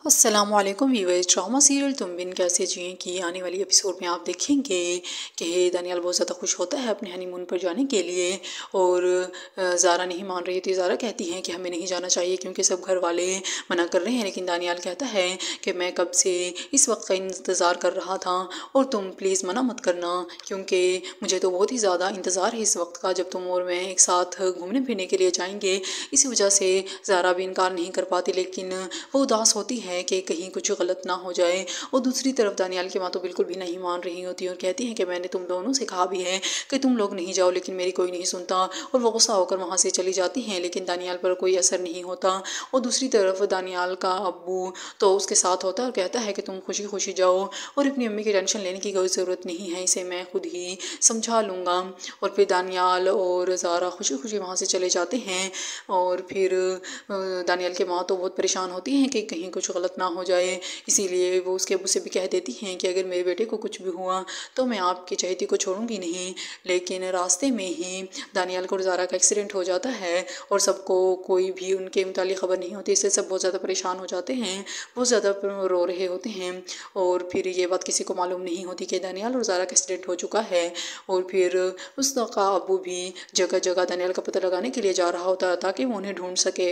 السلام علیکم viewers, drama serial تم بن کیسے جئیں کی آنے والی ایپیسوڈ میں آپ دیکھیں گے کہ دانیال بہت زیادہ خوش ہوتا ہے اپنے ہنی مون پر جانے کے لیے، اور زارا نہیں مان رہی تھی۔ زارا کہتی ہیں کہ ہمیں نہیں جانا چاہیے کیونکہ سب گھر والے منع کر رہے ہیں، لیکن دانیال کہتا ہے کہ میں کب سے اس وقت کا انتظار کر رہا تھا اور تم پلیز منع مت کرنا، کیونکہ مجھے تو بہت ہی زیادہ انتظار ہے اس وقت کا جب تم اور میں ایک ساتھ گھومنے پھرنے کے لیے جائیں گے۔ اسی وجہ سے زارا بھی انکار نہیں کر پاتی، لیکن وہ اداس ہوتی ہے کہ کہیں کچھ غلط نہ ہو جائے، اور دوسری طرف دانیال کی ماں تو بالکل بھی نہیں مان رہی ہوتی اور کہتی ہیں کہ میں نے تم دونوں سے کہا بھی ہے کہ تم لوگ نہیں جاؤ، لیکن میری کوئی نہیں سنتا، اور وہ غصہ ہو کر وہاں سے چلی جاتی ہیں، لیکن دانیال پر کوئی اثر نہیں ہوتا۔ اور دوسری طرف دانیال کا ابو تو اس کے ساتھ ہوتا ہے اور کہتا ہے کہ تم خوشی خوشی جاؤ اور اپنی امی کی ٹینشن لینے کی کوئی ضرورت نہیں ہے، اسے میں خود ہی سمجھا لوں گا۔ اور پھر دانیال اور زارا خوشی خوشی وہاں سے چلے جاتے ہیں، اور پھر دانیال کے ماں تو بہت پریشان ہوتی ہیں کہ کہیں کچھ غلط نہ ہو جائے، اسی لیے وہ اس کے ابو سے بھی کہہ دیتی ہیں کہ اگر میرے بیٹے کو کچھ بھی ہوا تو میں آپ کی چہیتی کو چھوڑوں گی نہیں۔ لیکن راستے میں ہی دانیال کو اور زارا کا ایکسیڈنٹ ہو جاتا ہے، اور سب کو کوئی بھی ان کے متعلق خبر نہیں ہوتی، اس سے سب بہت زیادہ پریشان ہو جاتے ہیں، بہت زیادہ رو رہے ہوتے ہیں، اور پھر یہ بات کسی کو معلوم نہیں ہوتی کہ دانیال اور زارا کا ایکسیڈنٹ ہو چکا ہے۔ اور پھر اس کا ابو بھی جگہ جگہ دانیال کا پتہ لگانے کے لیے جا رہا ہوتا ہے تاکہ وہ انہیں ڈھونڈ سکے۔